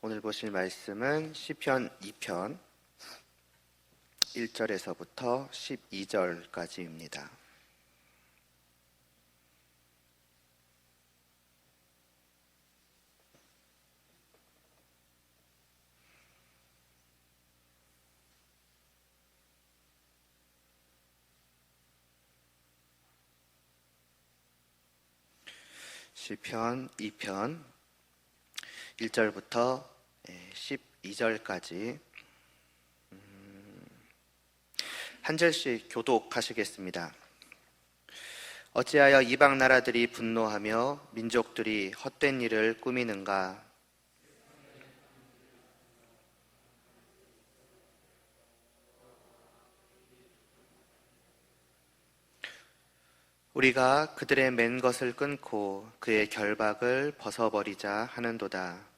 오늘 보실 말씀은 시편 2편 1절에서부터 12절까지입니다. 시편 2편 1절부터 12절까지 한 절씩 교독하시겠습니다. 어찌하여 이방 나라들이 분노하며 민족들이 헛된 일을 꾸미는가? 우리가 그들의 맨 것을 끊고 그의 결박을 벗어버리자 하는도다.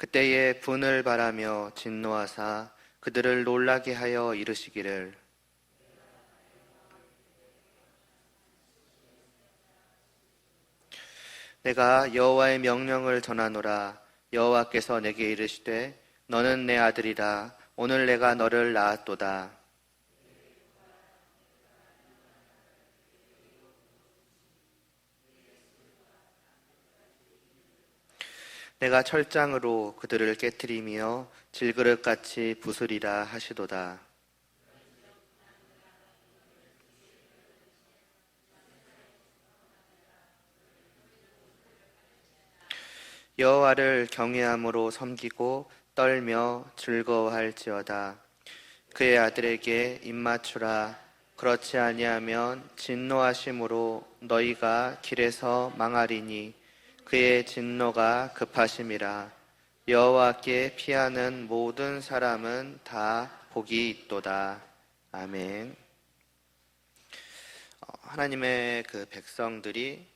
그때에 분을 바라며 진노하사 그들을 놀라게 하여 이르시기를 내가 여호와의 명령을 전하노라. 여호와께서 내게 이르시되 너는 내 아들이라. 오늘 내가 너를 낳았도다. 내가 철장으로 그들을 깨트리며 질그릇같이 부수리라 하시도다. 여호와를 경외함으로 섬기고 떨며 즐거워할지어다. 그의 아들에게 입맞추라. 그렇지 아니하면 진노하심으로 너희가 길에서 망하리니 그의 진노가 급하심이라. 여호와께 피하는 모든 사람은 다 복이 있도다. 아멘. 하나님의 백성들이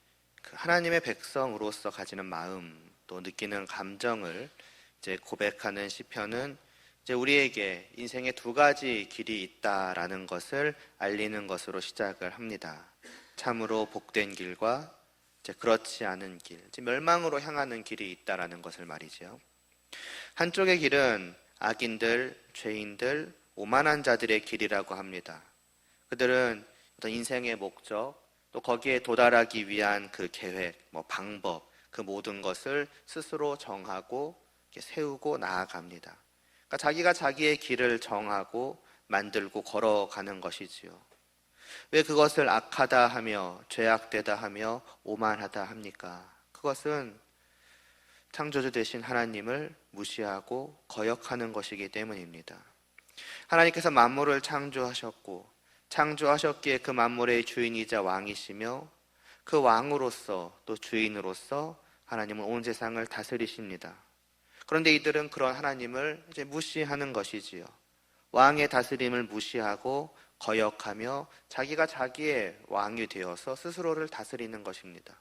하나님의 백성으로서 가지는 마음, 또 느끼는 감정을 이제 고백하는 시편은 이제 우리에게 인생에 두 가지 길이 있다라는 것을 알리는 것으로 시작을 합니다. 참으로 복된 길과 이제 그렇지 않은 길, 이제 멸망으로 향하는 길이 있다라는 것을 말이죠. 한쪽의 길은 악인들, 죄인들, 오만한 자들의 길이라고 합니다. 그들은 어떤 인생의 목적, 또 거기에 도달하기 위한 그 계획, 방법, 그 모든 것을 스스로 정하고 세우고 나아갑니다. 그러니까 자기가 자기의 길을 정하고 만들고 걸어가는 것이지요. 왜 그것을 악하다 하며 죄악되다 하며 오만하다 합니까? 그것은 창조주 되신 하나님을 무시하고 거역하는 것이기 때문입니다. 하나님께서 만물을 창조하셨고 창조하셨기에 그 만물의 주인이자 왕이시며 그 왕으로서 또 주인으로서 하나님은 온 세상을 다스리십니다. 그런데 이들은 그런 하나님을 이제 무시하는 것이지요. 왕의 다스림을 무시하고 거역하며 자기가 자기의 왕이 되어서 스스로를 다스리는 것입니다.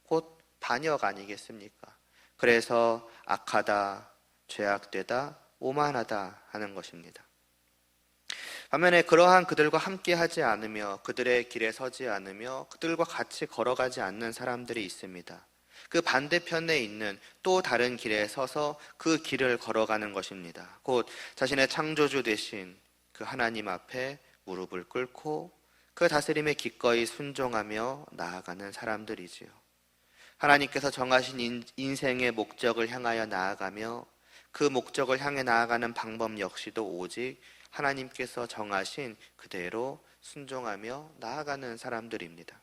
곧 반역 아니겠습니까? 그래서 악하다, 죄악되다, 오만하다 하는 것입니다. 반면에 그러한 그들과 함께 하지 않으며 그들의 길에 서지 않으며 그들과 같이 걸어가지 않는 사람들이 있습니다. 그 반대편에 있는 또 다른 길에 서서 그 길을 걸어가는 것입니다. 곧 자신의 창조주 되신 그 하나님 앞에 무릎을 꿇고 그 다스림에 기꺼이 순종하며 나아가는 사람들이지요. 하나님께서 정하신 인생의 목적을 향하여 나아가며 그 목적을 향해 나아가는 방법 역시도 오직 하나님께서 정하신 그대로 순종하며 나아가는 사람들입니다.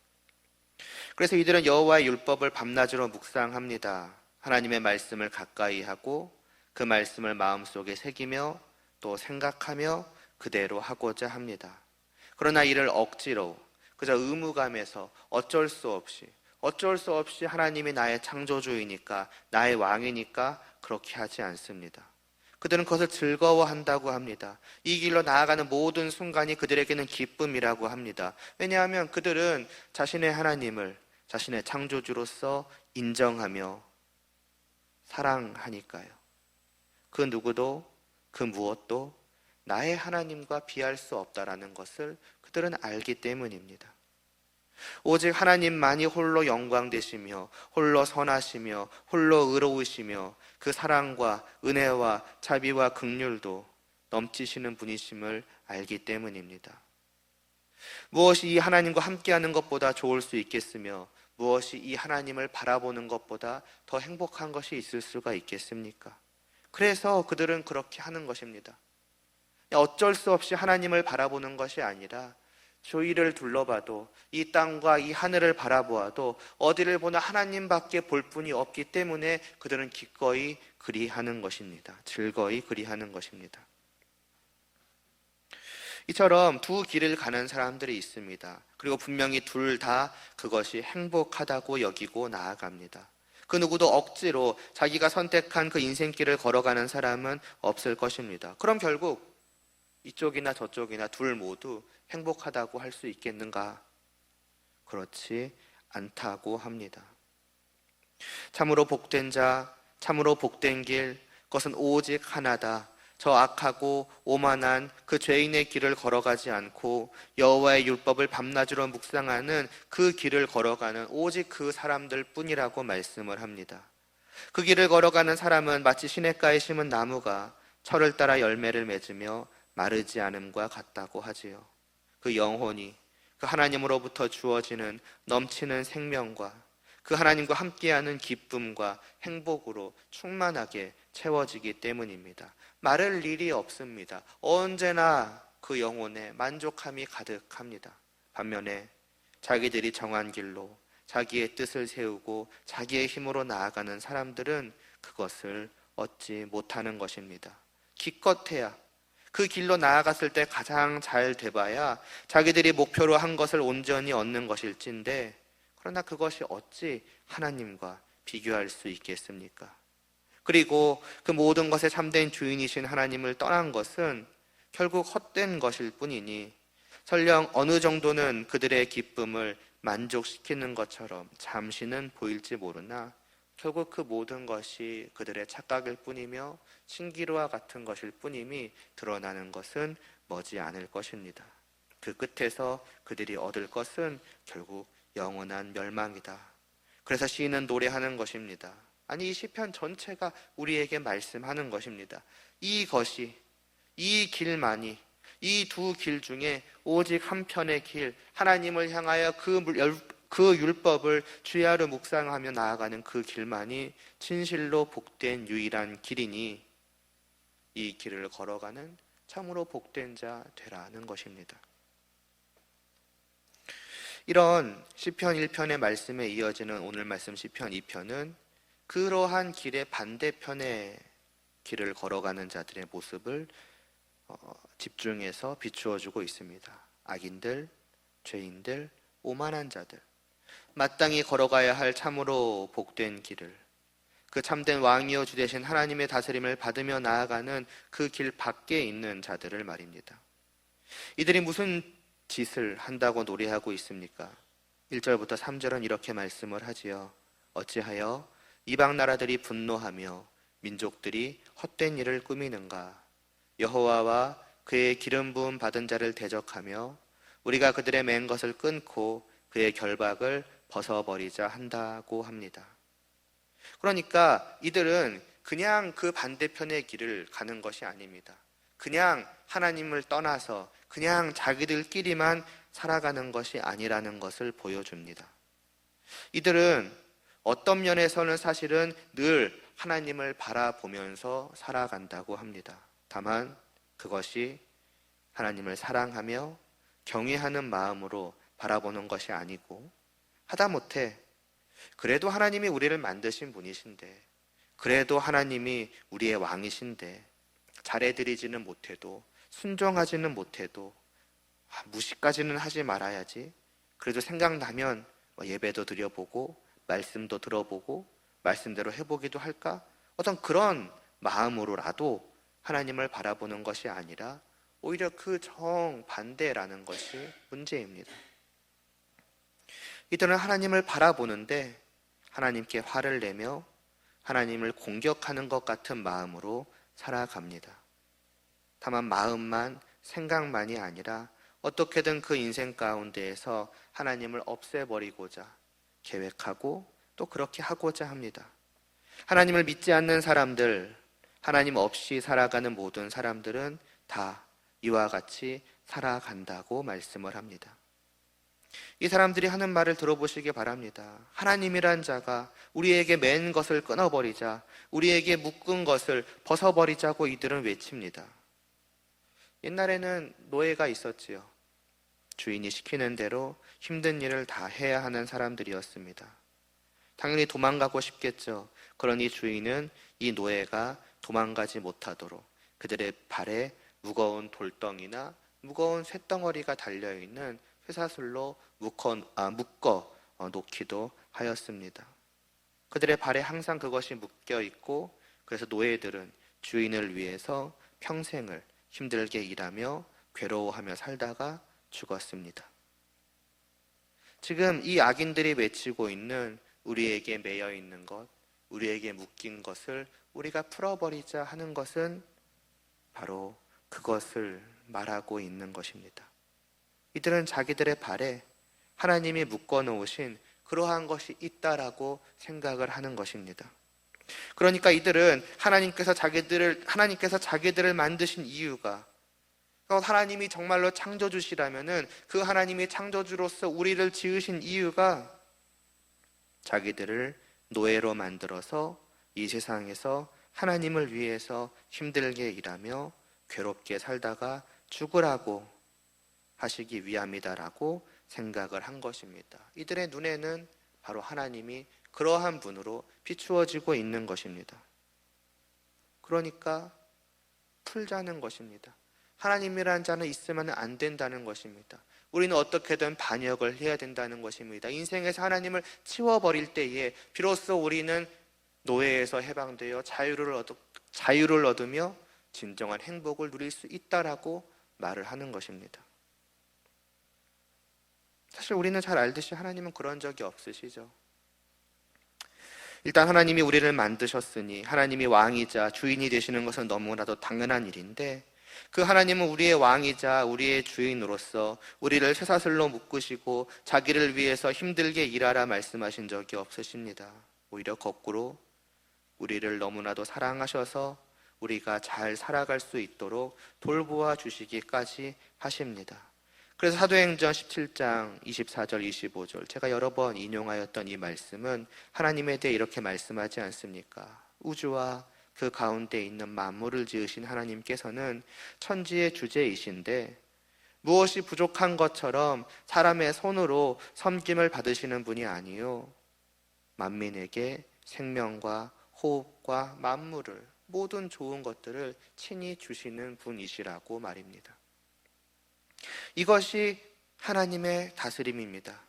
그래서 이들은 여호와의 율법을 밤낮으로 묵상합니다. 하나님의 말씀을 가까이 하고 그 말씀을 마음속에 새기며 또 생각하며 그대로 하고자 합니다. 그러나 이를 억지로 그저 의무감에서 어쩔 수 없이 하나님이 나의 창조주이니까 나의 왕이니까 그렇게 하지 않습니다. 그들은 그것을 즐거워한다고 합니다. 이 길로 나아가는 모든 순간이 그들에게는 기쁨이라고 합니다. 왜냐하면 그들은 자신의 하나님을 자신의 창조주로서 인정하며 사랑하니까요. 그 누구도 그 무엇도 나의 하나님과 비할 수 없다라는 것을 그들은 알기 때문입니다. 오직 하나님만이 홀로 영광 되시며 홀로 선하시며 홀로 의로우시며 그 사랑과 은혜와 자비와 긍휼도 넘치시는 분이심을 알기 때문입니다. 무엇이 이 하나님과 함께하는 것보다 좋을 수 있겠으며 무엇이 이 하나님을 바라보는 것보다 더 행복한 것이 있을 수가 있겠습니까? 그래서 그들은 그렇게 하는 것입니다. 어쩔 수 없이 하나님을 바라보는 것이 아니라 주위를 둘러봐도 이 땅과 이 하늘을 바라보아도 어디를 보나 하나님밖에 볼 뿐이 없기 때문에 그들은 기꺼이 그리하는 것입니다. 즐거이 그리하는 것입니다. 이처럼 두 길을 가는 사람들이 있습니다. 그리고 분명히 둘 다 그것이 행복하다고 여기고 나아갑니다. 그 누구도 억지로 자기가 선택한 그 인생길을 걸어가는 사람은 없을 것입니다. 그럼 결국 이쪽이나 저쪽이나 둘 모두 행복하다고 할 수 있겠는가? 그렇지 않다고 합니다. 참으로 복된 자, 참으로 복된 길, 그것은 오직 하나다. 저 악하고 오만한 그 죄인의 길을 걸어가지 않고 여호와의 율법을 밤낮으로 묵상하는 그 길을 걸어가는 오직 그 사람들 뿐이라고 말씀을 합니다. 그 길을 걸어가는 사람은 마치 시냇가에 심은 나무가 철을 따라 열매를 맺으며 마르지 않음과 같다고 하지요. 그 영혼이 그 하나님으로부터 주어지는 넘치는 생명과 그 하나님과 함께하는 기쁨과 행복으로 충만하게 채워지기 때문입니다. 마를 일이 없습니다. 언제나 그 영혼에 만족함이 가득합니다. 반면에 자기들이 정한 길로 자기의 뜻을 세우고 자기의 힘으로 나아가는 사람들은 그것을 얻지 못하는 것입니다. 기껏해야 그 길로 나아갔을 때 가장 잘 돼봐야 자기들이 목표로 한 것을 온전히 얻는 것일진데, 그러나 그것이 어찌 하나님과 비교할 수 있겠습니까? 그리고 그 모든 것의 참된 주인이신 하나님을 떠난 것은 결국 헛된 것일 뿐이니 설령 어느 정도는 그들의 기쁨을 만족시키는 것처럼 잠시는 보일지 모르나 결국 그 모든 것이 그들의 착각일 뿐이며 신기루와 같은 것일 뿐임이 드러나는 것은 머지않을 것입니다. 그 끝에서 그들이 얻을 것은 결국 영원한 멸망이다. 그래서 시인은 노래하는 것입니다. 아니, 이 시편 전체가 우리에게 말씀하는 것입니다. 이것이, 이 길만이, 이 두 길 중에 오직 한편의 길, 하나님을 향하여 그 율법을 주야로 묵상하며 나아가는 그 길만이 진실로 복된 유일한 길이니 이 길을 걸어가는 참으로 복된 자 되라는 것입니다. 이런 시편 1편의 말씀에 이어지는 오늘 말씀 시편 2편은 그러한 길의 반대편의 길을 걸어가는 자들의 모습을 집중해서 비추어주고 있습니다. 악인들, 죄인들, 오만한 자들, 마땅히 걸어가야 할 참으로 복된 길을, 그 참된 왕이요 주 되신 하나님의 다스림을 받으며 나아가는 그 길 밖에 있는 자들을 말입니다. 이들이 무슨 짓을 한다고 노래하고 있습니까? 1절부터 3절은 이렇게 말씀을 하지요. 어찌하여 이방 나라들이 분노하며 민족들이 헛된 일을 꾸미는가? 여호와와 그의 기름 부음 받은 자를 대적하며 우리가 그들의 맨 것을 끊고 그의 결박을 벗어버리자 한다고 합니다. 그러니까 이들은 그냥 그 반대편의 길을 가는 것이 아닙니다. 그냥 하나님을 떠나서 그냥 자기들끼리만 살아가는 것이 아니라는 것을 보여줍니다. 이들은 어떤 면에서는 사실은 늘 하나님을 바라보면서 살아간다고 합니다. 다만 그것이 하나님을 사랑하며 경외하는 마음으로 바라보는 것이 아니고, 하다못해 그래도 하나님이 우리를 만드신 분이신데, 그래도 하나님이 우리의 왕이신데 잘해드리지는 못해도, 순종하지는 못해도, 무시까지는 하지 말아야지, 그래도 생각나면 예배도 드려보고 말씀도 들어보고 말씀대로 해보기도 할까? 어떤 그런 마음으로라도 하나님을 바라보는 것이 아니라 오히려 그 정반대라는 것이 문제입니다. 이들은 하나님을 바라보는데 하나님께 화를 내며 하나님을 공격하는 것 같은 마음으로 살아갑니다. 다만 마음만, 생각만이 아니라 어떻게든 그 인생 가운데에서 하나님을 없애버리고자 계획하고 또 그렇게 하고자 합니다. 하나님을 믿지 않는 사람들, 하나님 없이 살아가는 모든 사람들은 다 이와 같이 살아간다고 말씀을 합니다. 이 사람들이 하는 말을 들어보시기 바랍니다. 하나님이란 자가 우리에게 맨 것을 끊어버리자, 우리에게 묶은 것을 벗어버리자고 이들은 외칩니다. 옛날에는 노예가 있었지요. 주인이 시키는 대로 힘든 일을 다 해야 하는 사람들이었습니다. 당연히 도망가고 싶겠죠. 그러니 주인은 이 노예가 도망가지 못하도록 그들의 발에 무거운 돌덩이나 무거운 쇳덩어리가 달려있는 쇠사슬로 묶어 놓기도 하였습니다. 그들의 발에 항상 그것이 묶여 있고, 그래서 노예들은 주인을 위해서 평생을 힘들게 일하며 괴로워하며 살다가 죽었습니다. 지금 이 악인들이 외치고 있는 우리에게 매여 있는 것, 우리에게 묶인 것을 우리가 풀어버리자 하는 것은 바로 그것을 말하고 있는 것입니다. 이들은 자기들의 발에 하나님이 묶어놓으신 그러한 것이 있다라고 생각을 하는 것입니다. 그러니까 이들은 하나님께서 자기들을 만드신 이유가, 하나님이 정말로 창조주시라면은 그 하나님이 창조주로서 우리를 지으신 이유가 자기들을 노예로 만들어서 이 세상에서 하나님을 위해서 힘들게 일하며 괴롭게 살다가 죽으라고 하시기 위함이다라고 생각을 한 것입니다. 이들의 눈에는 바로 하나님이 그러한 분으로 비추어지고 있는 것입니다. 그러니까 풀자는 것입니다. 하나님이라는 자는 있으면 안 된다는 것입니다. 우리는 어떻게든 반역을 해야 된다는 것입니다. 인생에서 하나님을 치워버릴 때에 비로소 우리는 노예에서 해방되어 자유를 얻으며 진정한 행복을 누릴 수 있다라고 말을 하는 것입니다. 사실 우리는 잘 알듯이 하나님은 그런 적이 없으시죠. 일단 하나님이 우리를 만드셨으니 하나님이 왕이자 주인이 되시는 것은 너무나도 당연한 일인데, 그 하나님은 우리의 왕이자 우리의 주인으로서 우리를 쇠사슬로 묶으시고 자기를 위해서 힘들게 일하라 말씀하신 적이 없으십니다. 오히려 거꾸로 우리를 너무나도 사랑하셔서 우리가 잘 살아갈 수 있도록 돌보아 주시기까지 하십니다. 그래서 사도행전 17장 24절 25절, 제가 여러 번 인용하였던 이 말씀은 하나님에 대해 이렇게 말씀하지 않습니까? 우주와 그 가운데 있는 만물을 지으신 하나님께서는 천지의 주제이신데 무엇이 부족한 것처럼 사람의 손으로 섬김을 받으시는 분이 아니요, 만민에게 생명과 호흡과 만물을, 모든 좋은 것들을 친히 주시는 분이시라고 말입니다. 이것이 하나님의 다스림입니다.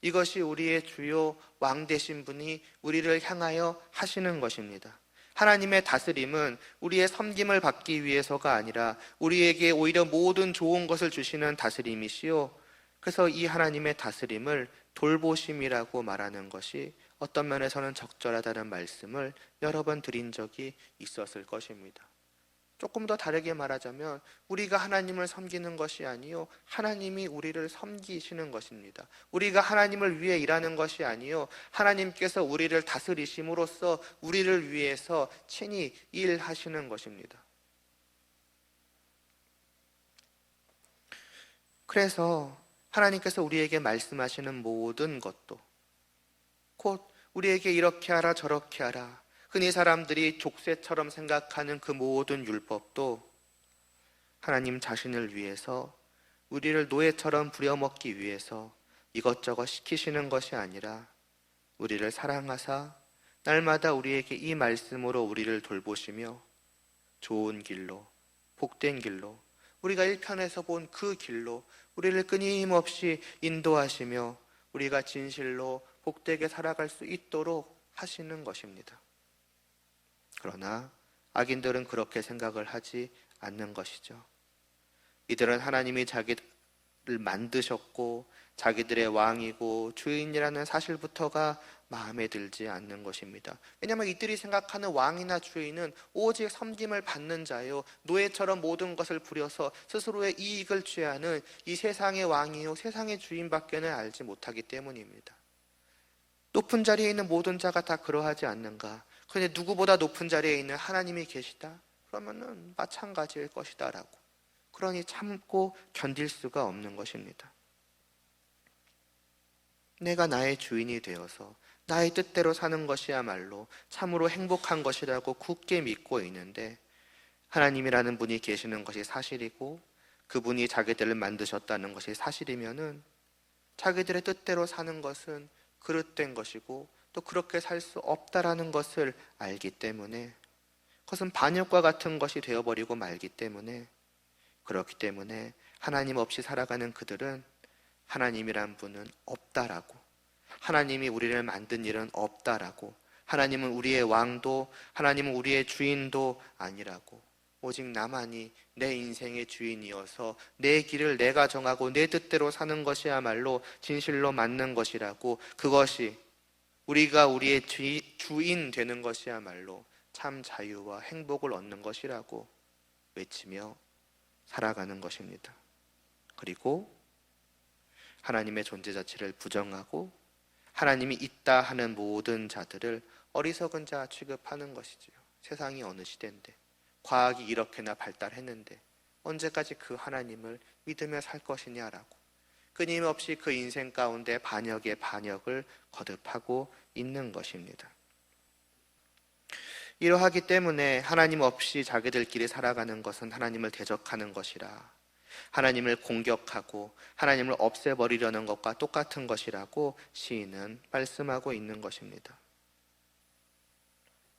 이것이 우리의 주요 왕 되신 분이 우리를 향하여 하시는 것입니다. 하나님의 다스림은 우리의 섬김을 받기 위해서가 아니라 우리에게 오히려 모든 좋은 것을 주시는 다스림이시요, 그래서 이 하나님의 다스림을 돌보심이라고 말하는 것이 어떤 면에서는 적절하다는 말씀을 여러 번 드린 적이 있었을 것입니다. 조금 더 다르게 말하자면 우리가 하나님을 섬기는 것이 아니요, 하나님이 우리를 섬기시는 것입니다. 우리가 하나님을 위해 일하는 것이 아니요, 하나님께서 우리를 다스리심으로써 우리를 위해서 친히 일하시는 것입니다. 그래서 하나님께서 우리에게 말씀하시는 모든 것도, 곧 우리에게 이렇게 하라 저렇게 하라, 흔히 사람들이 족쇄처럼 생각하는 그 모든 율법도 하나님 자신을 위해서, 우리를 노예처럼 부려먹기 위해서 이것저것 시키시는 것이 아니라 우리를 사랑하사 날마다 우리에게 이 말씀으로 우리를 돌보시며 좋은 길로, 복된 길로, 우리가 1편에서 본 그 길로 우리를 끊임없이 인도하시며 우리가 진실로 복되게 살아갈 수 있도록 하시는 것입니다. 그러나 악인들은 그렇게 생각을 하지 않는 것이죠. 이들은 만드셨고 자기들의 왕이고 주인이라는 사실부터가 마음에 들지 않는 것입니다. 왜냐하면 이들이 생각하는 왕이나 주인은 오직 섬김을 받는 자요, 노예처럼 모든 것을 부려서 스스로의 이익을 취하는 이 세상의 왕이요 세상의 주인밖에는 알지 못하기 때문입니다. 높은 자리에 있는 모든 자가 다 그러하지 않는가? 그런데 누구보다 높은 자리에 있는 하나님이 계시다? 그러면은 마찬가지일 것이다 라고, 그러니 참고 견딜 수가 없는 것입니다. 내가 나의 주인이 되어서 나의 뜻대로 사는 것이야말로 참으로 행복한 것이라고 굳게 믿고 있는데, 하나님이라는 분이 계시는 것이 사실이고 그분이 자기들을 만드셨다는 것이 사실이면은 자기들의 뜻대로 사는 것은 그릇된 것이고 또 그렇게 살 수 없다라는 것을 알기 때문에, 그것은 반역과 같은 것이 되어버리고 말기 때문에, 그렇기 때문에 하나님 없이 살아가는 그들은 하나님이란 분은 없다라고, 하나님이 우리를 만든 일은 없다라고, 하나님은 우리의 왕도 하나님은 우리의 주인도 아니라고, 오직 나만이 내 인생의 주인이어서 내 길을 내가 정하고 내 뜻대로 사는 것이야말로 진실로 맞는 것이라고, 그것이 우리가 우리의 주인 되는 것이야말로 참 자유와 행복을 얻는 것이라고 외치며 살아가는 것입니다. 그리고 하나님의 존재 자체를 부정하고 하나님이 있다 하는 모든 자들을 어리석은 자 취급하는 것이지요. 세상이 어느 시대인데, 과학이 이렇게나 발달했는데 언제까지 그 하나님을 믿으며 살 것이냐라고, 끊임없이 그 인생 가운데 반역의 반역을 거듭하고 있는 것입니다. 이러하기 때문에 하나님 없이 자기들끼리 살아가는 것은 하나님을 대적하는 것이라, 하나님을 공격하고 하나님을 없애버리려는 것과 똑같은 것이라고 시인은 말씀하고 있는 것입니다.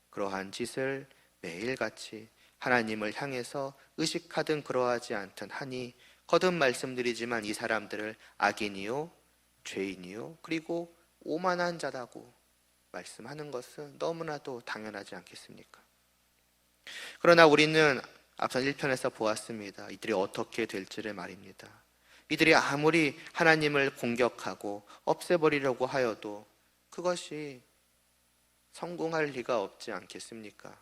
그러한 짓을 매일같이 하나님을 향해서 의식하든 그러하지 않든 하니, 거듭 말씀드리지만 이 사람들을 악인이요 죄인이요 그리고 오만한 자라고 말씀하는 것은 너무나도 당연하지 않겠습니까? 그러나 우리는 앞선 1편에서 보았습니다. 이들이 어떻게 될지를 말입니다. 이들이 아무리 하나님을 공격하고 없애버리려고 하여도 그것이 성공할 리가 없지 않겠습니까?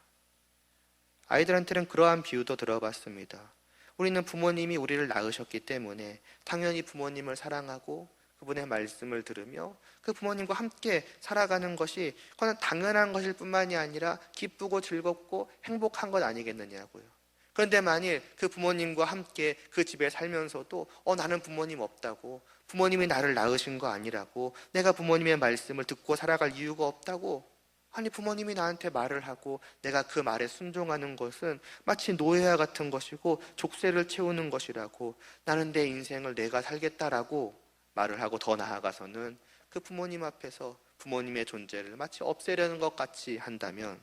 아이들한테는 그러한 비유도 들어봤습니다. 우리는 부모님이 우리를 낳으셨기 때문에 당연히 부모님을 사랑하고 그분의 말씀을 들으며 그 부모님과 함께 살아가는 것이 그건 당연한 것일 뿐만이 아니라 기쁘고 즐겁고 행복한 것 아니겠느냐고요. 그런데 만일 그 부모님과 함께 그 집에 살면서도 나는 부모님 없다고, 부모님이 나를 낳으신 거 아니라고, 내가 부모님의 말씀을 듣고 살아갈 이유가 없다고, 아니 부모님이 나한테 말을 하고 내가 그 말에 순종하는 것은 마치 노예와 같은 것이고 족쇄를 채우는 것이라고, 나는 내 인생을 내가 살겠다라고 말을 하고, 더 나아가서는 그 부모님 앞에서 부모님의 존재를 마치 없애려는 것 같이 한다면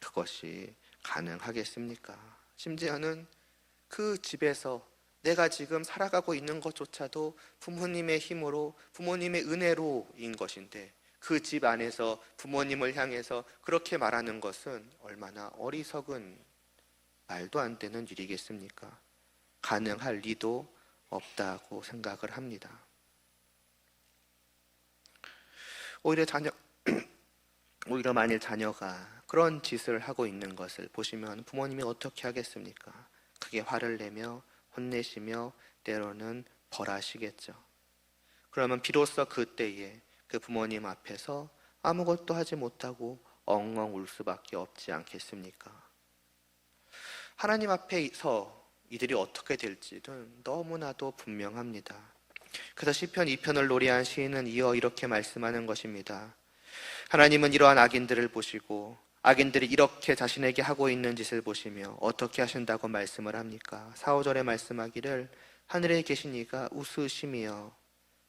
그것이 가능하겠습니까? 심지어는 그 집에서 내가 지금 살아가고 있는 것조차도 부모님의 힘으로 부모님의 은혜로인 것인데, 그 집 안에서 부모님을 향해서 그렇게 말하는 것은 얼마나 어리석은 말도 안 되는 일이겠습니까? 가능할 리도 없다고 생각을 합니다. 오히려 만일 자녀가 그런 짓을 하고 있는 것을 보시면 부모님이 어떻게 하겠습니까? 크게 화를 내며 혼내시며 때로는 벌하시겠죠. 그러면 비로소 그때에 그 부모님 앞에서 아무것도 하지 못하고 엉엉 울 수밖에 없지 않겠습니까? 하나님 앞에서 이들이 어떻게 될지는 너무나도 분명합니다. 그래서 시편 2편을 노래한 시인은 이어 이렇게 말씀하는 것입니다. 하나님은 이러한 악인들을 보시고 악인들이 이렇게 자신에게 하고 있는 짓을 보시며 어떻게 하신다고 말씀을 합니까? 4, 5절에 말씀하기를 하늘에 계신 이가 웃으시며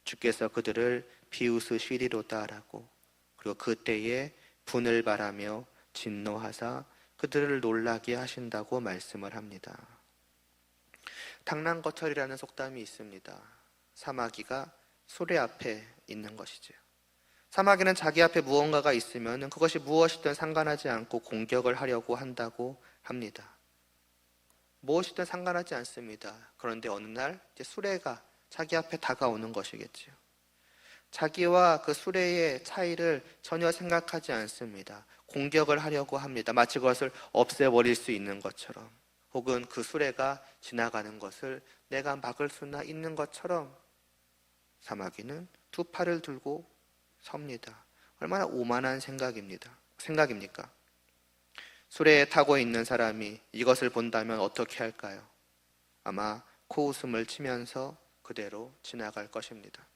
주께서 그들을 비웃으시리로다라고, 그리고 그때에 분을 바라며 진노하사 그들을 놀라게 하신다고 말씀을 합니다. 당랑거철이라는 속담이 있습니다. 사마귀가 소래 앞에 있는 것이죠. 사마귀는 자기 앞에 무언가가 있으면 그것이 무엇이든 상관하지 않고 공격을 하려고 한다고 합니다. 무엇이든 상관하지 않습니다. 그런데 어느 날 이제 수레가 자기 앞에 다가오는 것이겠지요. 자기와 그 수레의 차이를 전혀 생각하지 않습니다. 공격을 하려고 합니다. 마치 그것을 없애버릴 수 있는 것처럼, 혹은 그 수레가 지나가는 것을 내가 막을 수나 있는 것처럼 사마귀는 두 팔을 들고 섭니다. 얼마나 오만한 생각입니까? 수레에 타고 있는 사람이 이것을 본다면 어떻게 할까요? 아마 코웃음을 치면서 그대로 지나갈 것입니다.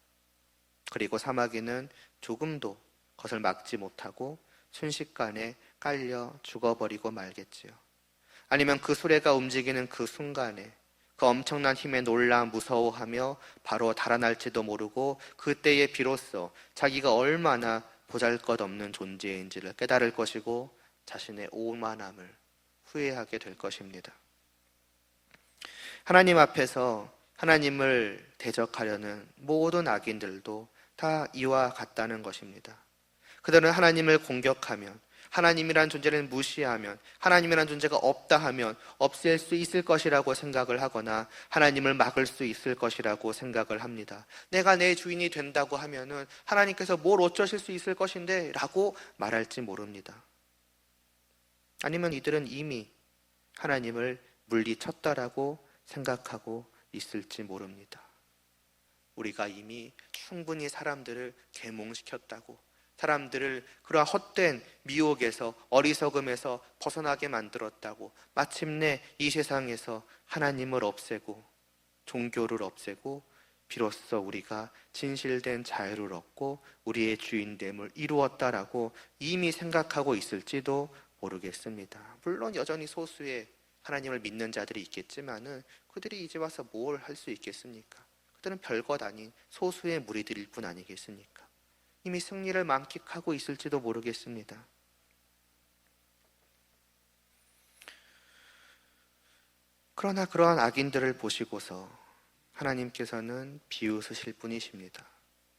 그리고 사마귀는 조금도 그것을 막지 못하고 순식간에 깔려 죽어버리고 말겠지요. 아니면 그 수레가 움직이는 그 순간에 그 엄청난 힘에 놀라 무서워하며 바로 달아날지도 모르고, 그때에 비로소 자기가 얼마나 보잘것없는 존재인지를 깨달을 것이고 자신의 오만함을 후회하게 될 것입니다. 하나님 앞에서 하나님을 대적하려는 모든 악인들도 다 이와 같다는 것입니다. 그들은 하나님을 공격하면, 하나님이란 존재를 무시하면, 하나님이란 존재가 없다 하면 없앨 수 있을 것이라고 생각을 하거나 하나님을 막을 수 있을 것이라고 생각을 합니다. 내가 내 주인이 된다고 하면은 하나님께서 뭘 어쩌실 수 있을 것인데 라고 말할지 모릅니다. 아니면 이들은 이미 하나님을 물리쳤다라고 생각하고 있을지 모릅니다. 우리가 이미 충분히 사람들을 계몽시켰다고, 사람들을 그러한 헛된 미혹에서, 어리석음에서 벗어나게 만들었다고, 마침내 이 세상에서 하나님을 없애고 종교를 없애고 비로소 우리가 진실된 자유를 얻고 우리의 주인됨을 이루었다라고 이미 생각하고 있을지도 모르겠습니다. 물론 여전히 소수의 하나님을 믿는 자들이 있겠지만은 그들이 이제 와서 뭘 할 수 있겠습니까? 그들은 별것 아닌 소수의 무리들일 뿐 아니겠습니까? 이미 승리를 만끽하고 있을지도 모르겠습니다. 그러나 그러한 악인들을 보시고서 하나님께서는 비웃으실 뿐이십니다.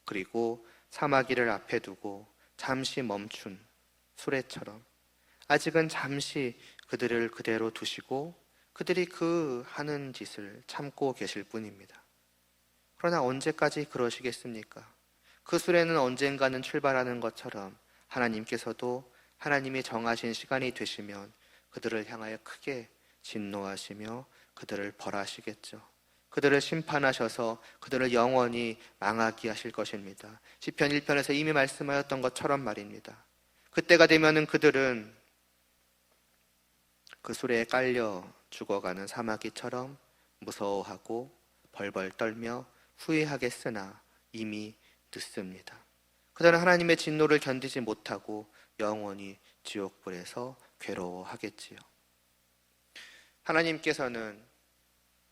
그리고 사마귀를 앞에 두고 잠시 멈춘 수레처럼 아직은 잠시 그들을 그대로 두시고 그들이 그 하는 짓을 참고 계실 뿐입니다. 그러나 언제까지 그러시겠습니까? 그 수레는 언젠가는 출발하는 것처럼 하나님께서도 하나님이 정하신 시간이 되시면 그들을 향하여 크게 진노하시며 그들을 벌하시겠죠. 그들을 심판하셔서 그들을 영원히 망하게 하실 것입니다. 시편 1편에서 이미 말씀하였던 것처럼 말입니다. 그때가 되면은 그들은 그 수레에 깔려 죽어가는 사마귀처럼 무서워하고 벌벌 떨며 후회하겠으나 이미 늦습니다. 그들은 하나님의 진노를 견디지 못하고 영원히 지옥불에서 괴로워하겠지요. 하나님께서는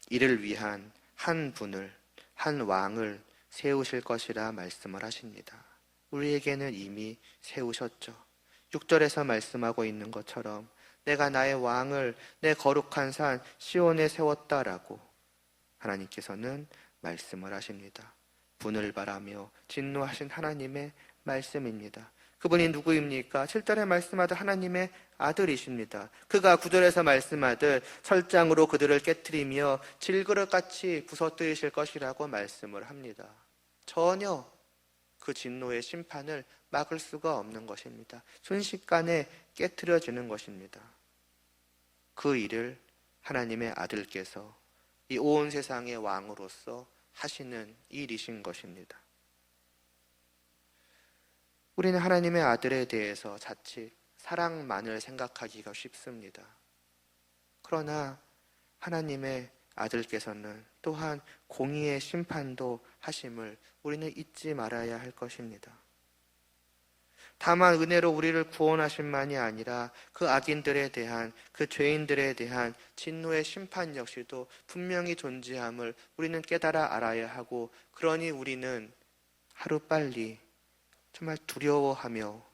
이를 위한 한 분을, 한 왕을 세우실 것이라 말씀을 하십니다. 우리에게는 이미 세우셨죠. 6절에서 말씀하고 있는 것처럼 내가 나의 왕을 내 거룩한 산 시온에 세웠다라고 하나님께서는 말씀을 하십니다. 분을 바라며 진노하신 하나님의 말씀입니다. 그분이 누구입니까? 7절에 말씀하던 하나님의 아들이십니다. 그가 9절에서 말씀하듯 설장으로 그들을 깨트리며 질그릇같이 부서뜨리실 것이라고 말씀을 합니다. 전혀 그 진노의 심판을 막을 수가 없는 것입니다. 순식간에 깨트려지는 것입니다. 그 일을 하나님의 아들께서 이 온 세상의 왕으로서 하시는 일이신 것입니다. 우리는 하나님의 아들에 대해서 자칫 사랑만을 생각하기가 쉽습니다. 그러나 하나님의 아들께서는 또한 공의의 심판도 하심을 우리는 잊지 말아야 할 것입니다. 다만 은혜로 우리를 구원하심만이 아니라 그 악인들에 대한, 그 죄인들에 대한 진노의 심판 역시도 분명히 존재함을 우리는 깨달아 알아야 하고, 그러니 우리는 하루빨리 정말 두려워하며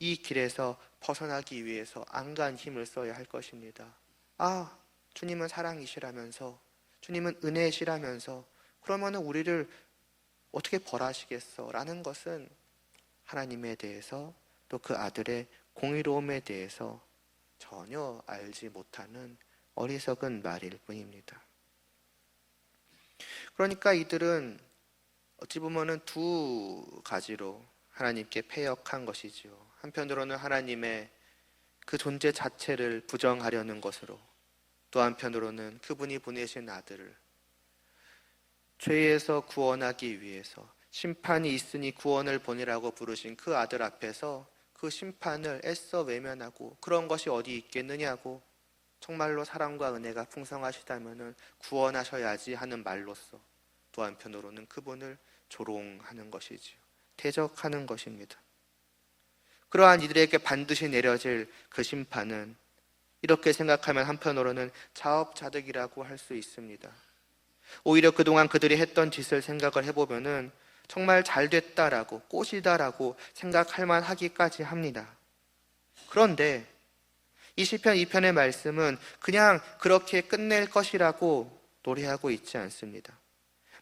이 길에서 벗어나기 위해서 안간 힘을 써야 할 것입니다. 아, 주님은 사랑이시라면서, 주님은 은혜시라면서 그러면 우리를 어떻게 벌하시겠어? 라는 것은 하나님에 대해서 또 그 아들의 공의로움에 대해서 전혀 알지 못하는 어리석은 말일 뿐입니다. 그러니까 이들은 어찌 보면은 두 가지로 하나님께 패역한 것이지요. 한편으로는 하나님의 그 존재 자체를 부정하려는 것으로, 또 한편으로는 그분이 보내신 아들을 죄에서 구원하기 위해서 심판이 있으니 구원을 보내라고 부르신 그 아들 앞에서 그 심판을 애써 외면하고, 그런 것이 어디 있겠느냐고, 정말로 사랑과 은혜가 풍성하시다면 구원하셔야지 하는 말로써 또 한편으로는 그분을 조롱하는 것이지요. 대적하는 것입니다. 그러한 이들에게 반드시 내려질 그 심판은, 이렇게 생각하면 한편으로는 자업자득이라고 할 수 있습니다. 오히려 그동안 그들이 했던 짓을 생각을 해보면은 정말 잘 됐다라고, 꽃이다라고 생각할 만하기까지 합니다. 그런데 이 시편 2편의 말씀은 그냥 그렇게 끝낼 것이라고 노래하고 있지 않습니다.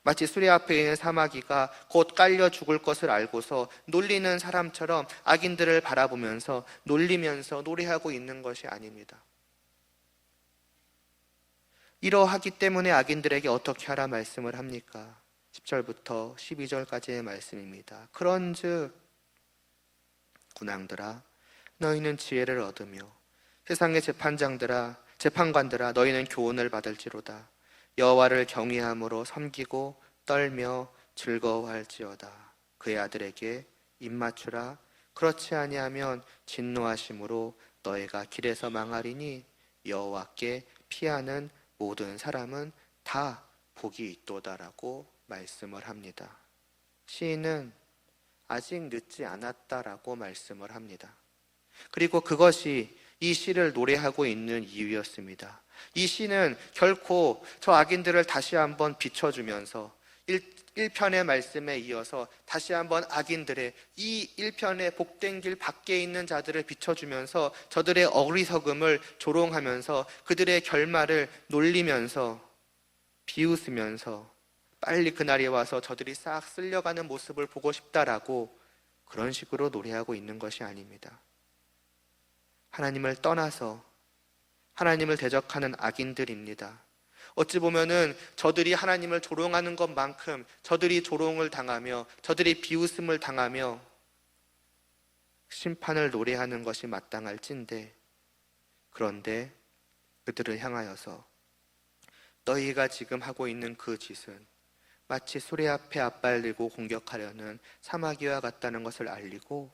마치 수레 앞에 있는 사마귀가 곧 깔려 죽을 것을 알고서 놀리는 사람처럼 악인들을 바라보면서 놀리면서 노래하고 있는 것이 아닙니다. 이러하기 때문에 악인들에게 어떻게 하라 말씀을 합니까? 10절부터 12절까지의 말씀입니다. 그런즉 군왕들아 너희는 지혜를 얻으며 세상의 재판관들아 너희는 교훈을 받을지로다. 여호와를 경외함으로 섬기고 떨며 즐거워할지어다. 그의 아들에게 입맞추라. 그렇지 아니하면 진노하심으로 너희가 길에서 망하리니 여호와께 피하는 모든 사람은 다 복이 있도다라고 말씀을 합니다. 시인은 아직 늦지 않았다라고 말씀을 합니다. 그리고 그것이 이 시를 노래하고 있는 이유였습니다. 이 시는 결코 저 악인들을 다시 한번 비춰주면서 1편의 말씀에 이어서 다시 한번 악인들의 이 1편의 복된 길 밖에 있는 자들을 비춰주면서 저들의 어리석음을 조롱하면서 그들의 결말을 놀리면서 비웃으면서 빨리 그날이 와서 저들이 싹 쓸려가는 모습을 보고 싶다라고 그런 식으로 노래하고 있는 것이 아닙니다. 하나님을 떠나서 하나님을 대적하는 악인들입니다. 어찌 보면은 저들이 하나님을 조롱하는 것만큼 저들이 조롱을 당하며 저들이 비웃음을 당하며 심판을 노래하는 것이 마땅할진데, 그런데 그들을 향하여서 너희가 지금 하고 있는 그 짓은 마치 수레 앞에 앞발리고 공격하려는 사마귀와 같다는 것을 알리고,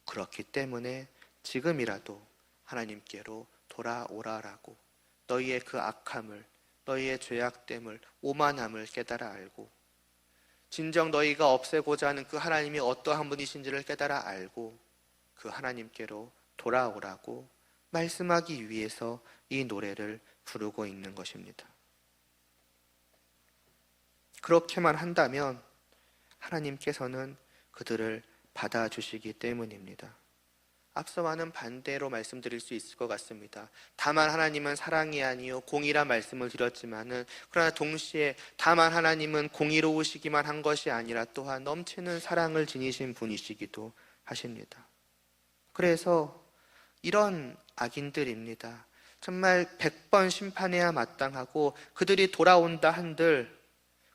그렇기 때문에 지금이라도 하나님께로 돌아오라라고 너희의 그 악함을, 너희의 죄악됨을, 오만함을 깨달아 알고 진정 너희가 없애고자 하는 그 하나님이 어떠한 분이신지를 깨달아 알고 그 하나님께로 돌아오라고 말씀하기 위해서 이 노래를 부르고 있는 것입니다. 그렇게만 한다면 하나님께서는 그들을 받아주시기 때문입니다. 앞서와는 반대로 말씀드릴 수 있을 것 같습니다. 다만 하나님은 사랑이 아니요 공의라 말씀을 드렸지만은, 그러나 동시에 다만 하나님은 공의로우시기만 한 것이 아니라 또한 넘치는 사랑을 지니신 분이시기도 하십니다. 그래서 이런 악인들입니다. 정말 100번 심판해야 마땅하고 그들이 돌아온다 한들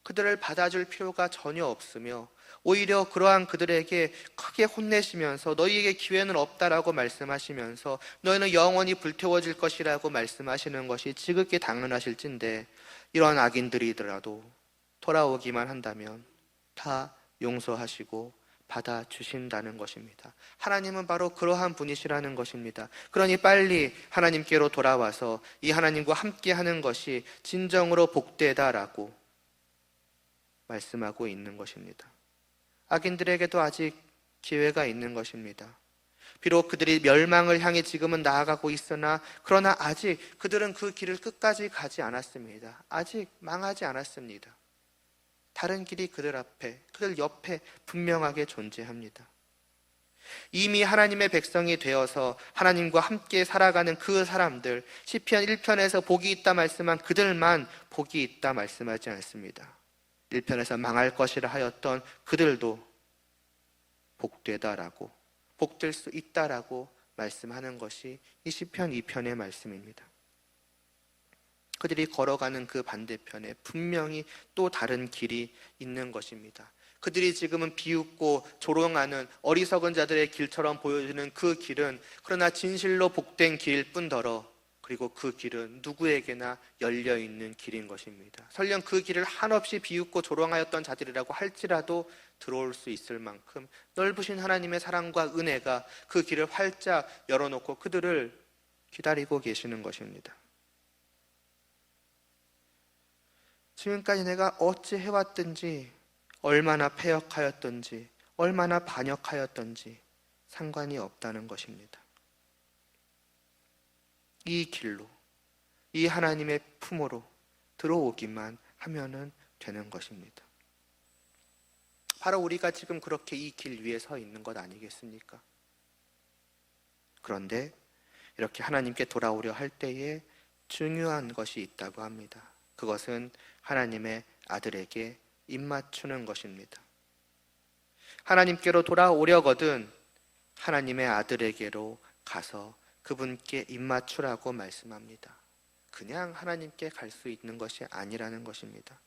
그들을 받아줄 필요가 전혀 없으며, 오히려 그러한 그들에게 크게 혼내시면서 너희에게 기회는 없다라고 말씀하시면서 너희는 영원히 불태워질 것이라고 말씀하시는 것이 지극히 당연하실진데, 이런 악인들이더라도 돌아오기만 한다면 다 용서하시고 받아주신다는 것입니다. 하나님은 바로 그러한 분이시라는 것입니다. 그러니 빨리 하나님께로 돌아와서 이 하나님과 함께 하는 것이 진정으로 복되다라고 말씀하고 있는 것입니다. 악인들에게도 아직 기회가 있는 것입니다. 비록 그들이 멸망을 향해 지금은 나아가고 있으나, 그러나 아직 그들은 그 길을 끝까지 가지 않았습니다. 아직 망하지 않았습니다. 다른 길이 그들 앞에, 그들 옆에 분명하게 존재합니다. 이미 하나님의 백성이 되어서 하나님과 함께 살아가는 그 사람들, 시편 1편에서 복이 있다 말씀한 그들만 복이 있다 말씀하지 않습니다. 1편에서 망할 것이라 하였던 그들도 복되다라고, 복될 수 있다라고 말씀하는 것이 이 시편 2편의 말씀입니다. 그들이 걸어가는 그 반대편에 분명히 또 다른 길이 있는 것입니다. 그들이 지금은 비웃고 조롱하는 어리석은 자들의 길처럼 보여지는 그 길은 그러나 진실로 복된 길일 뿐더러 그리고 그 길은 누구에게나 열려있는 길인 것입니다. 설령 그 길을 한없이 비웃고 조롱하였던 자들이라고 할지라도 들어올 수 있을 만큼 넓으신 하나님의 사랑과 은혜가 그 길을 활짝 열어놓고 그들을 기다리고 계시는 것입니다. 지금까지 내가 어찌 해왔든지, 얼마나 패역하였든지, 얼마나 반역하였든지 상관이 없다는 것입니다. 이 길로, 이 하나님의 품으로 들어오기만 하면은 되는 것입니다. 바로 우리가 지금 그렇게 이 길 위에 서 있는 것 아니겠습니까? 그런데 이렇게 하나님께 돌아오려 할 때에 중요한 것이 있다고 합니다. 그것은 하나님의 아들에게 입맞추는 것입니다. 하나님께로 돌아오려거든 하나님의 아들에게로 가서 그분께 입맞추라고 말씀합니다. 그냥 하나님께 갈 수 있는 것이 아니라는 것입니다.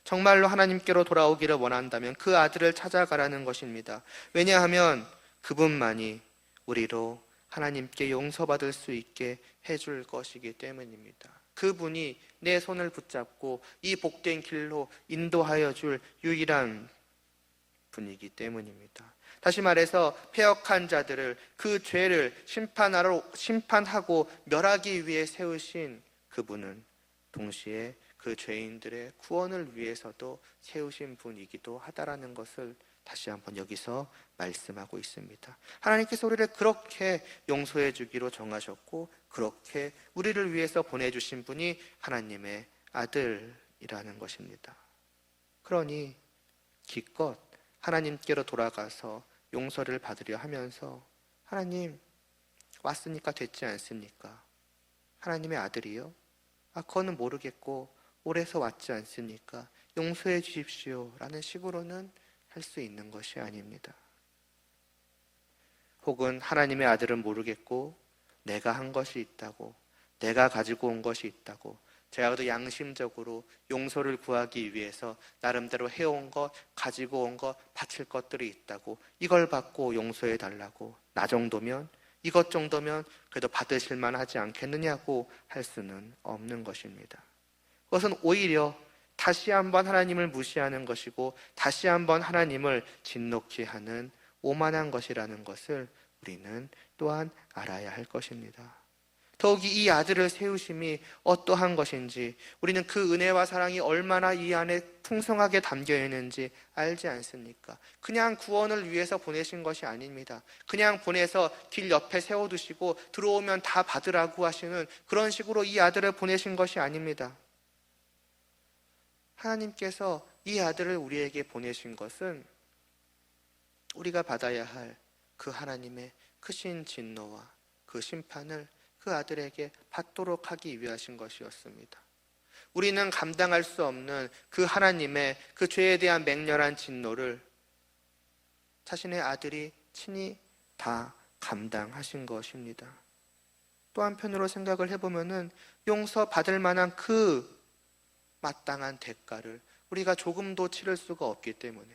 정말로 하나님께로 돌아오기를 원한다면 그 아들을 찾아가라는 것입니다. 왜냐하면 그분만이 우리로 하나님께 용서받을 수 있게 해줄 것이기 때문입니다. 그분이 내 손을 붙잡고 이 복된 길로 인도하여 줄 유일한 분이기 때문입니다. 다시 말해서 패역한 자들을 그 죄를 심판하고 멸하기 위해 세우신 그분은 동시에 그 죄인들의 구원을 위해서도 세우신 분이기도 하다라는 것을 다시 한번 여기서 말씀하고 있습니다. 하나님께서 우리를 그렇게 용서해 주기로 정하셨고 그렇게 우리를 위해서 보내주신 분이 하나님의 아들이라는 것입니다. 그러니 기껏 하나님께로 돌아가서 용서를 받으려 하면서 하나님 왔으니까 됐지 않습니까? 하나님의 아들이요? 그거는 모르겠고 오래서 왔지 않습니까? 용서해 주십시오 라는 식으로는 할 수 있는 것이 아닙니다. 혹은 하나님의 아들은 모르겠고 내가 한 것이 있다고, 내가 가지고 온 것이 있다고, 제가 도 양심적으로 용서를 구하기 위해서 나름대로 해온 것, 가지고 온 것, 바칠 것들이 있다고 이걸 받고 용서해 달라고, 나 정도면, 이것 정도면 그래도 받으실 만하지 않겠느냐고 할 수는 없는 것입니다. 그것은 오히려 다시 한번 하나님을 무시하는 것이고 다시 한번 하나님을 진노케 하는 오만한 것이라는 것을 우리는 또한 알아야 할 것입니다. 더욱이 이 아들을 세우심이 어떠한 것인지, 우리는 그 은혜와 사랑이 얼마나 이 안에 풍성하게 담겨 있는지 알지 않습니까? 그냥 구원을 위해서 보내신 것이 아닙니다. 그냥 보내서 길 옆에 세워두시고 들어오면 다 받으라고 하시는 그런 식으로 이 아들을 보내신 것이 아닙니다. 하나님께서 이 아들을 우리에게 보내신 것은 우리가 받아야 할 그 하나님의 크신 진노와 그 심판을 그 아들에게 받도록 하기 위하신 것이었습니다. 우리는 감당할 수 없는 그 하나님의 그 죄에 대한 맹렬한 진노를 자신의 아들이 친히 다 감당하신 것입니다. 또 한편으로 생각을 해보면은 용서받을 만한 그 마땅한 대가를 우리가 조금도 치를 수가 없기 때문에,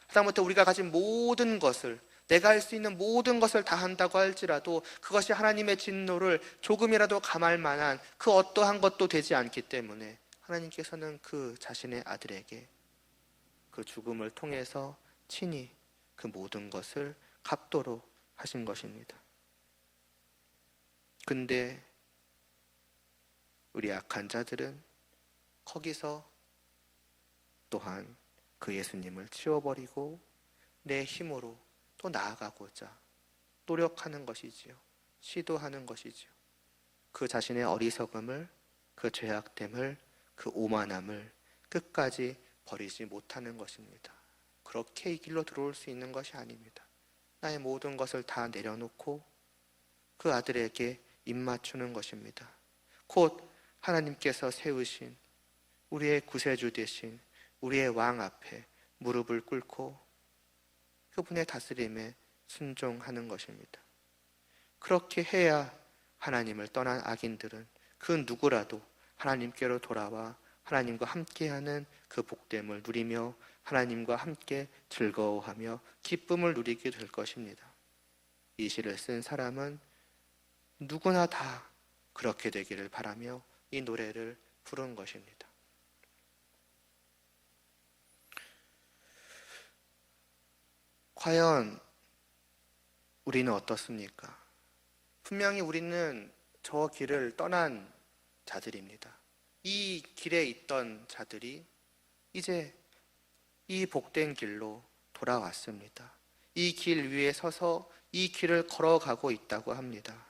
하다못해 우리가 가진 모든 것을, 내가 할 수 있는 모든 것을 다 한다고 할지라도 그것이 하나님의 진노를 조금이라도 감할 만한 그 어떠한 것도 되지 않기 때문에 하나님께서는 그 자신의 아들에게 그 죽음을 통해서 친히 그 모든 것을 갚도록 하신 것입니다. 근데 우리 악한 자들은 거기서 또한 그 예수님을 치워버리고 내 힘으로 또 나아가고자 노력하는 것이지요. 시도하는 것이지요. 그 자신의 어리석음을, 그 죄악됨을, 그 오만함을 끝까지 버리지 못하는 것입니다. 그렇게 이 길로 들어올 수 있는 것이 아닙니다. 나의 모든 것을 다 내려놓고 그 아들에게 입맞추는 것입니다. 곧 하나님께서 세우신 우리의 구세주 되신 우리의 왕 앞에 무릎을 꿇고 그분의 다스림에 순종하는 것입니다. 그렇게 해야 하나님을 떠난 악인들은 그 누구라도 하나님께로 돌아와 하나님과 함께하는 그 복됨을 누리며 하나님과 함께 즐거워하며 기쁨을 누리게 될 것입니다. 이 시를 쓴 사람은 누구나 다 그렇게 되기를 바라며 이 노래를 부른 것입니다. 과연 우리는 어떻습니까? 분명히 우리는 저 길을 떠난 자들입니다. 이 길에 있던 자들이 이제 이 복된 길로 돌아왔습니다. 이 길 위에 서서 이 길을 걸어가고 있다고 합니다.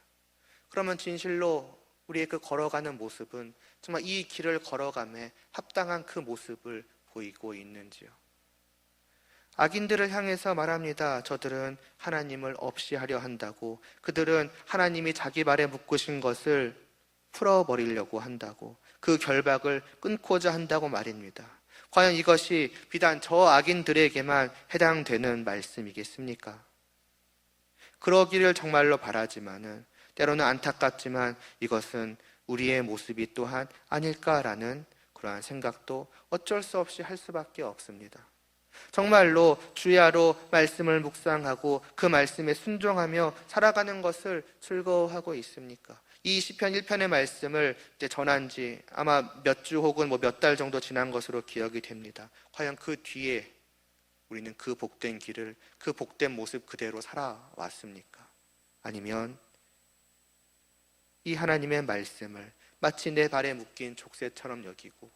그러면 진실로 우리의 그 걸어가는 모습은 정말 이 길을 걸어감에 합당한 그 모습을 보이고 있는지요? 악인들을 향해서 말합니다. 저들은 하나님을 없이 하려 한다고, 그들은 하나님이 자기 발에 묶으신 것을 풀어버리려고 한다고, 그 결박을 끊고자 한다고 말입니다. 과연 이것이 비단 저 악인들에게만 해당되는 말씀이겠습니까? 그러기를 정말로 바라지만은 때로는 안타깝지만 이것은 우리의 모습이 또한 아닐까라는 그러한 생각도 어쩔 수 없이 할 수밖에 없습니다. 정말로 주야로 말씀을 묵상하고 그 말씀에 순종하며 살아가는 것을 즐거워하고 있습니까? 이 시편 1편의 말씀을 이제 전한 지 아마 몇 주 혹은 몇 달 정도 지난 것으로 기억이 됩니다. 과연 그 뒤에 우리는 그 복된 길을, 그 복된 모습 그대로 살아왔습니까? 아니면 이 하나님의 말씀을 마치 내 발에 묶인 족쇄처럼 여기고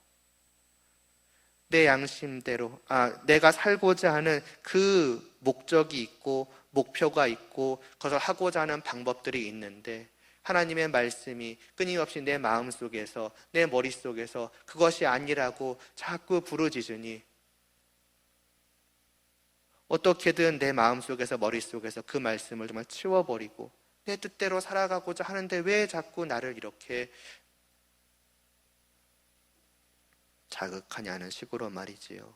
내 양심대로, 내가 살고자 하는 그 목적이 있고 목표가 있고 그것을 하고자 하는 방법들이 있는데 하나님의 말씀이 끊임없이 내 마음속에서, 내 머릿속에서 그것이 아니라고 자꾸 부르짖으니 어떻게든 내 마음속에서, 머릿속에서 그 말씀을 정말 치워버리고 내 뜻대로 살아가고자 하는데 왜 자꾸 나를 이렇게 자극하냐는 식으로 말이지요.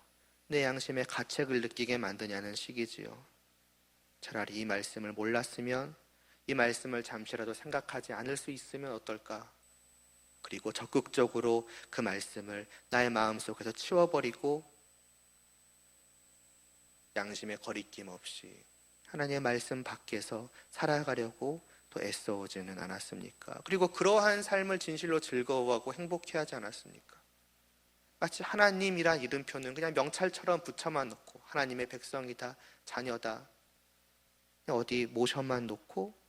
내 양심의 가책을 느끼게 만드냐는 식이지요. 차라리 이 말씀을 몰랐으면, 이 말씀을 잠시라도 생각하지 않을 수 있으면 어떨까? 그리고 적극적으로 그 말씀을 나의 마음속에서 치워버리고 양심의 거리낌 없이 하나님의 말씀 밖에서 살아가려고 또 애써오지는 않았습니까? 그리고 그러한 삶을 진실로 즐거워하고 행복해하지 않았습니까? 마치 하나님이란 이름표는 그냥 명찰처럼 붙여만 놓고 하나님의 백성이다, 자녀다, 그냥 어디 모셔만 놓고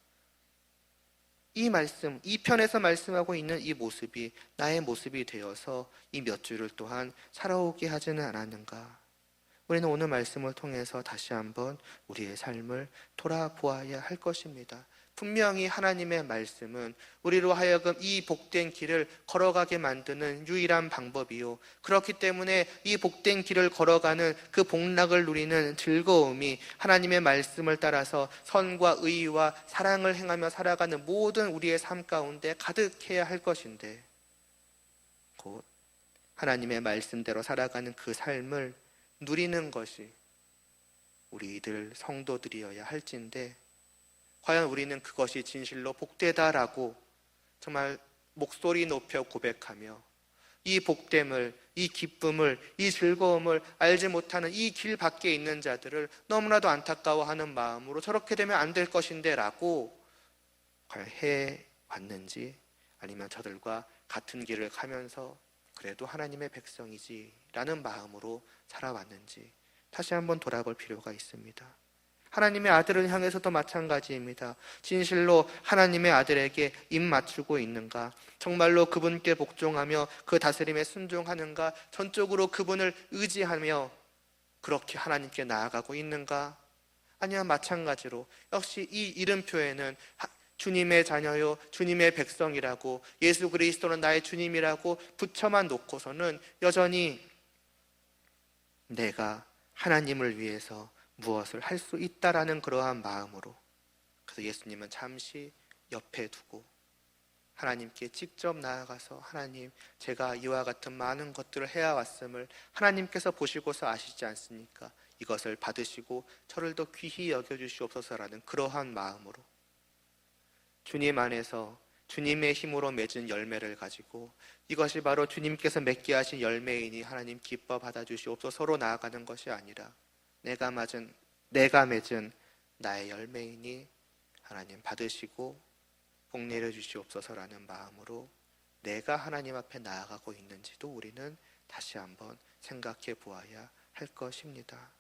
이 말씀, 이 편에서 말씀하고 있는 이 모습이 나의 모습이 되어서 이 몇 주를 또한 살아오게 하지는 않았는가? 우리는 오늘 말씀을 통해서 다시 한번 우리의 삶을 돌아보아야 할 것입니다. 분명히 하나님의 말씀은 우리로 하여금 이 복된 길을 걸어가게 만드는 유일한 방법이요, 그렇기 때문에 이 복된 길을 걸어가는 그 복락을 누리는 즐거움이 하나님의 말씀을 따라서 선과 의와 사랑을 행하며 살아가는 모든 우리의 삶 가운데 가득해야 할 것인데, 곧 하나님의 말씀대로 살아가는 그 삶을 누리는 것이 우리들 성도들이어야 할진데, 과연 우리는 그것이 진실로 복되다라고 정말 목소리 높여 고백하며 이 복됨을, 이 기쁨을, 이 즐거움을 알지 못하는 이 길 밖에 있는 자들을 너무나도 안타까워하는 마음으로 저렇게 되면 안 될 것인데 라고 과연 해왔는지, 아니면 저들과 같은 길을 가면서 그래도 하나님의 백성이지 라는 마음으로 살아왔는지 다시 한번 돌아볼 필요가 있습니다. 하나님의 아들을 향해서도 마찬가지입니다. 진실로 하나님의 아들에게 입 맞추고 있는가? 정말로 그분께 복종하며 그 다스림에 순종하는가? 전적으로 그분을 의지하며 그렇게 하나님께 나아가고 있는가? 아니면 마찬가지로 역시 이 이름표에는 주님의 자녀요, 주님의 백성이라고, 예수 그리스도는 나의 주님이라고 붙여만 놓고서는 여전히 내가 하나님을 위해서 무엇을 할 수 있다라는 그러한 마음으로, 그래서 예수님은 잠시 옆에 두고 하나님께 직접 나아가서 하나님, 제가 이와 같은 많은 것들을 해왔음을 하나님께서 보시고서 아시지 않습니까? 이것을 받으시고 저를 더 귀히 여겨주시옵소서라는 그러한 마음으로 주님 안에서 주님의 힘으로 맺은 열매를 가지고 이것이 바로 주님께서 맺게 하신 열매이니 하나님 기뻐 받아주시옵소서 서로 나아가는 것이 아니라 내가 맺은 나의 열매이니 하나님 받으시고 복 내려주시옵소서라는 마음으로 내가 하나님 앞에 나아가고 있는지도 우리는 다시 한번 생각해 보아야 할 것입니다.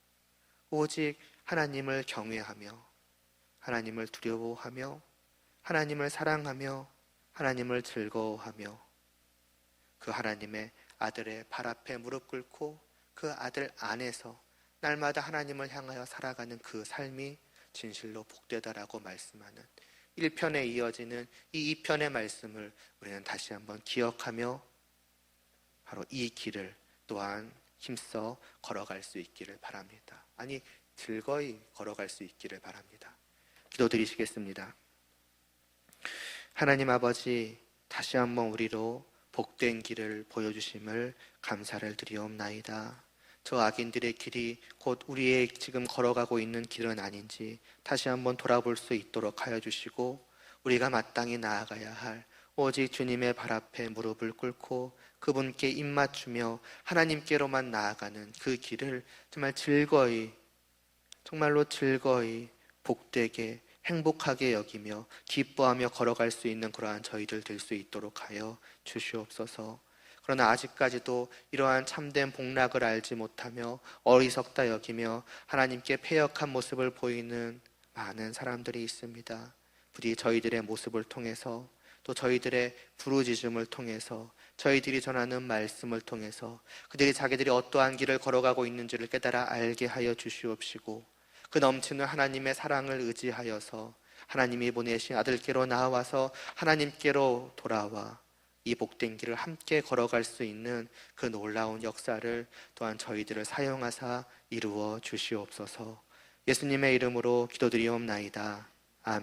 오직 하나님을 경외하며 하나님을 두려워하며 하나님을 사랑하며 하나님을 즐거워하며 그 하나님의 아들의 발 앞에 무릎 꿇고 그 아들 안에서 날마다 하나님을 향하여 살아가는 그 삶이 진실로 복되다라고 말씀하는 1편에 이어지는 이 2편의 말씀을 우리는 다시 한번 기억하며 바로 이 길을 또한 힘써 걸어갈 수 있기를 바랍니다. 아니, 즐거이 걸어갈 수 있기를 바랍니다. 기도드리시겠습니다. 하나님 아버지, 다시 한번 우리로 복된 길을 보여주심을 감사를 드리옵나이다. 저 악인들의 길이 곧 우리의 지금 걸어가고 있는 길은 아닌지 다시 한번 돌아볼 수 있도록 하여 주시고, 우리가 마땅히 나아가야 할 오직 주님의 발 앞에 무릎을 꿇고 그분께 입 맞추며 하나님께로만 나아가는 그 길을 정말 즐거이, 정말로 즐거이 복되게 행복하게 여기며 기뻐하며 걸어갈 수 있는 그러한 저희들 될 수 있도록 하여 주시옵소서. 그러나 아직까지도 이러한 참된 복락을 알지 못하며 어리석다 여기며 하나님께 패역한 모습을 보이는 많은 사람들이 있습니다. 부디 저희들의 모습을 통해서, 또 저희들의 부르짖음을 통해서, 저희들이 전하는 말씀을 통해서 그들이 자기들이 어떠한 길을 걸어가고 있는지를 깨달아 알게 하여 주시옵시고, 그 넘치는 하나님의 사랑을 의지하여서 하나님이 보내신 아들께로 나와서 하나님께로 돌아와 이 복된 길을 함께 걸어갈 수 있는 그 놀라운 역사를 또한 저희들을 사용하사 이루어 주시옵소서. 예수님의 이름으로 기도드리옵나이다. 아멘.